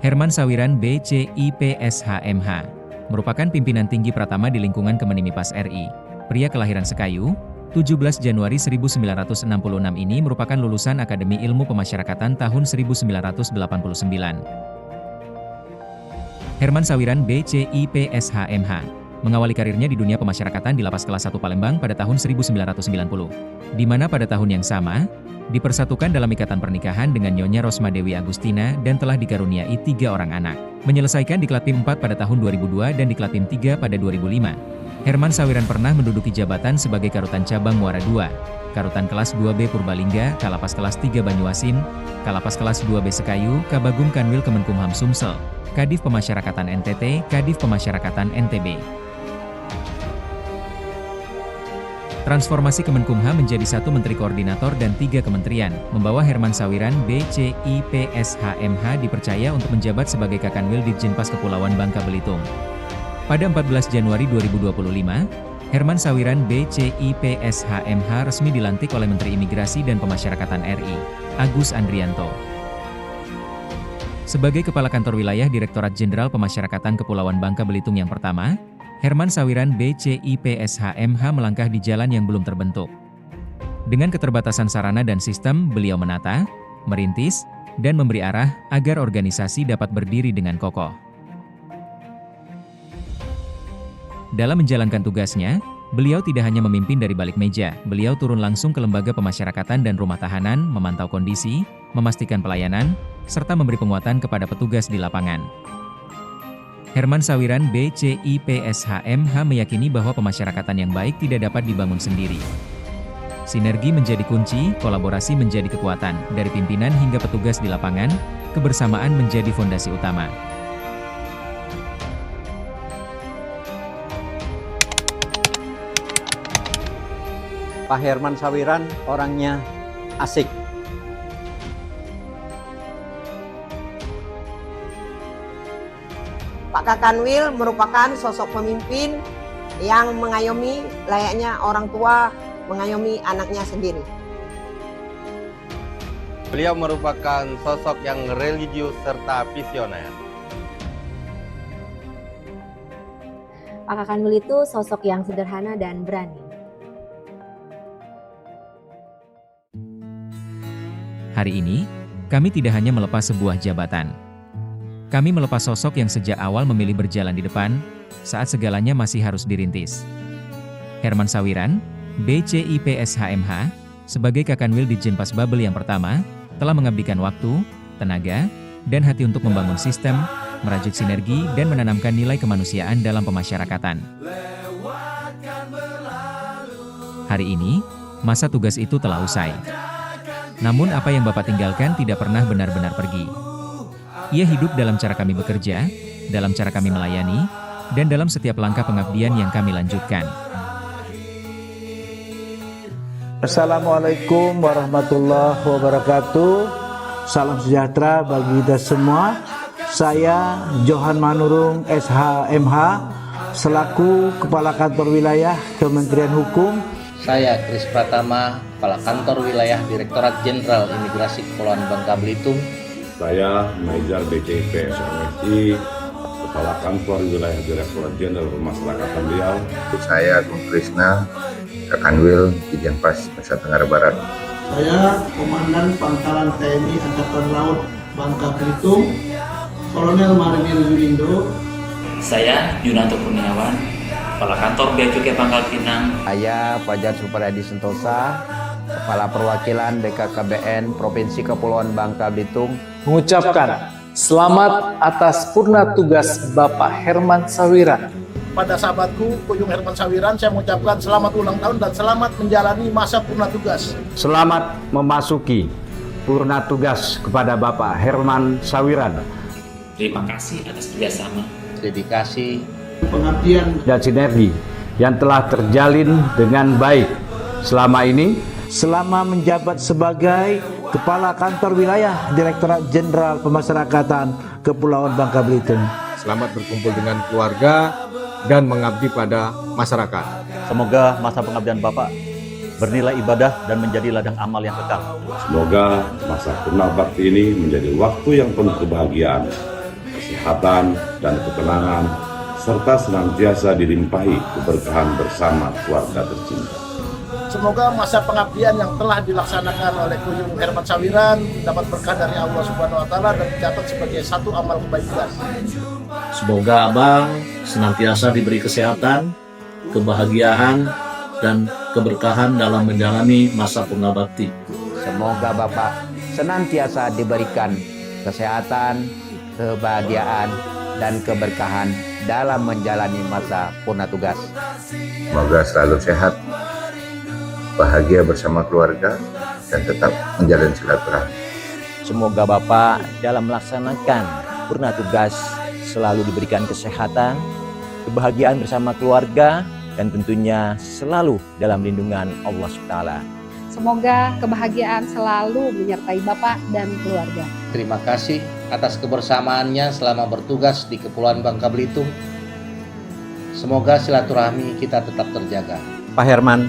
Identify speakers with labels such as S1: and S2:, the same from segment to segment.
S1: Herman Sawiran BCIPSHMH merupakan pimpinan tinggi Pratama di lingkungan Kemenimipas RI. Pria kelahiran Sekayu, 17 Januari 1966 ini merupakan lulusan Akademi Ilmu Pemasyarakatan tahun 1989. Herman Sawiran BCIPSHMH mengawali karirnya di dunia pemasyarakatan di Lapas Kelas 1 Palembang pada tahun 1990, di mana pada tahun yang sama, dipersatukan dalam ikatan pernikahan dengan Nyonya Rosma Dewi Agustina dan telah dikaruniai 3 orang anak. Menyelesaikan di Klatim 4 pada tahun 2002 dan di Klatim 3 pada 2005. Herman Sawiran pernah menduduki jabatan sebagai Karutan Cabang Muara II, Karutan Kelas 2B Purbalingga, Kalapas Kelas 3 Banyuasin, Kalapas Kelas 2B Sekayu, Kabagum Kanwil Kemenkumham Sumsel, Kadif Pemasyarakatan NTT, Kadif Pemasyarakatan NTB. Transformasi Kemenkumham menjadi 1 Menteri Koordinator dan 3 kementerian, membawa Herman Sawiran BCIPSHMH dipercaya untuk menjabat sebagai Kakanwil Ditjenpas Kepulauan Bangka Belitung. Pada 14 Januari 2025, Herman Sawiran BCIPSHMH resmi dilantik oleh Menteri Imigrasi dan Pemasyarakatan RI, Agus Andrianto. Sebagai Kepala Kantor Wilayah Direktorat Jenderal Pemasyarakatan Kepulauan Bangka Belitung yang pertama, Herman Sawiran BCIPSHMH melangkah di jalan yang belum terbentuk. Dengan keterbatasan sarana dan sistem, beliau menata, merintis, dan memberi arah agar organisasi dapat berdiri dengan kokoh. Dalam menjalankan tugasnya, beliau tidak hanya memimpin dari balik meja, beliau turun langsung ke lembaga pemasyarakatan dan rumah tahanan, memantau kondisi, memastikan pelayanan, serta memberi penguatan kepada petugas di lapangan. Herman Sawiran BCIPSHMH meyakini bahwa pemasyarakatan yang baik tidak dapat dibangun sendiri. Sinergi menjadi kunci, kolaborasi menjadi kekuatan, dari pimpinan hingga petugas di lapangan, kebersamaan menjadi fondasi utama.
S2: Pak Herman Sawiran orangnya asik.
S3: Pak Kakanwil merupakan sosok pemimpin yang mengayomi layaknya orang tua mengayomi anaknya sendiri.
S4: Beliau merupakan sosok yang religius serta visioner.
S5: Pak Kakanwil itu sosok yang sederhana dan berani.
S1: Hari ini, kami tidak hanya melepas sebuah jabatan. Kami melepas sosok yang sejak awal memilih berjalan di depan, saat segalanya masih harus dirintis. Herman Sawiran, BCIPSHMH, sebagai Kakanwil Ditjenpas Babel yang pertama, telah mengabdikan waktu, tenaga, dan hati untuk membangun sistem, merajut sinergi, dan menanamkan nilai kemanusiaan dalam pemasyarakatan. Hari ini, masa tugas itu telah usai. Namun apa yang Bapak tinggalkan tidak pernah benar-benar pergi. Ia hidup dalam cara kami bekerja, dalam cara kami melayani, dan dalam setiap langkah pengabdian yang kami lanjutkan.
S6: Assalamualaikum warahmatullahi wabarakatuh. Salam sejahtera bagi kita semua. Saya Johan Manurung SHMH, selaku Kepala Kantor Wilayah Kementerian Hukum.
S7: Saya Kris Pratama, Kepala Kantor Wilayah Direktorat Jenderal Imigrasi Kepulauan Bangka Belitung.
S8: Saya Maizar BCIPSHMH, Kepala Kantor Wilayah Direktorat Jenderal Pemasyarakatan Riau.
S9: Saya Gung Krisna, Kakanwil Ditjenpas Nusa Tenggara Barat.
S10: Saya Komandan Pangkalan TNI Angkatan Laut Bangka Belitung, Kolonel Marinir Yulindo.
S11: Saya Yunanto Kurniawan, Kepala Kantor Bea Cukai Pangkal Pinang.
S2: Saya Fajar Supriyadi Sentosa, Kepala Perwakilan BKKBN Provinsi Kepulauan Bangka Belitung,
S12: mengucapkan selamat atas purna tugas Bapak Herman Sawiran.
S10: Pada sahabatku, Kuyung Herman Sawiran, saya mengucapkan selamat ulang tahun dan selamat menjalani masa purna tugas.
S13: Selamat memasuki purna tugas kepada Bapak Herman Sawiran.
S11: Terima kasih atas kerjasama,
S7: dedikasi,
S10: pengabdian,
S13: dan sinergi yang telah terjalin dengan baik selama ini.
S6: Selama menjabat sebagai Kepala Kantor Wilayah Direktorat Jenderal Pemasyarakatan Kepulauan Bangka Belitung.
S4: Selamat berkumpul dengan keluarga dan mengabdi pada masyarakat.
S14: Semoga masa pengabdian Bapak bernilai ibadah dan menjadi ladang amal yang kekal.
S8: Semoga masa purna bakti ini menjadi waktu yang penuh kebahagiaan kesehatan, dan ketenangan, serta senantiasa dilimpahi keberkahan bersama keluarga tercinta.
S10: Semoga masa pengabdian yang telah dilaksanakan oleh Kuyung Herman Sawiran dapat berkah dari Allah Subhanahu wa Ta'ala dan dicatat sebagai satu amal kebaikan.
S15: Semoga Abang senantiasa diberi kesehatan, kebahagiaan, dan keberkahan dalam menjalani masa pengabdi.
S2: Semoga Bapak senantiasa diberikan kesehatan, kebahagiaan, dan keberkahan dalam menjalani masa purna tugas.
S9: Semoga selalu sehat, bahagia bersama keluarga, dan tetap menjalin silaturahmi.
S16: Semoga Bapak dalam melaksanakan purna tugas selalu diberikan kesehatan, kebahagiaan bersama keluarga, dan tentunya selalu dalam lindungan Allah SWT.
S17: Semoga kebahagiaan selalu menyertai Bapak dan keluarga.
S7: Terima kasih atas kebersamaannya selama bertugas di Kepulauan Bangka Belitung. Semoga silaturahmi kita tetap terjaga.
S13: Pak Herman,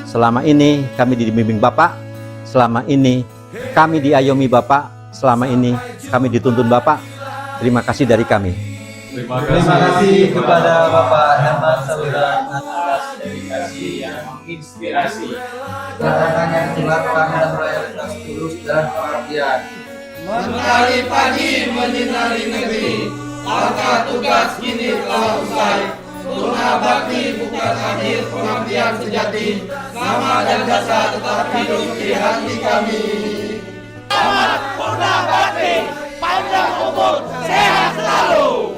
S13: selama ini kami dibimbing Bapak, selama ini kami diayomi Bapak, selama ini kami dituntun Bapak. Terima kasih dari kami.
S18: Terima kasih kepada Bapak Herman Sawiran atas dedikasi yang menginspirasi. Kedatangan yang dilakukan dan loyalitas tulus dan pengabdian.
S19: Mentari pagi menyinari negeri, maka tugas kini telah usai. Purna bakti bukan akhir pengabdian sejati. Nama dan jasa tetap hidup di hati kami. Selamat Purna Bakti, panjang umur, sehat selalu.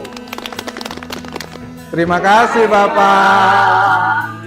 S4: Terima kasih Bapak.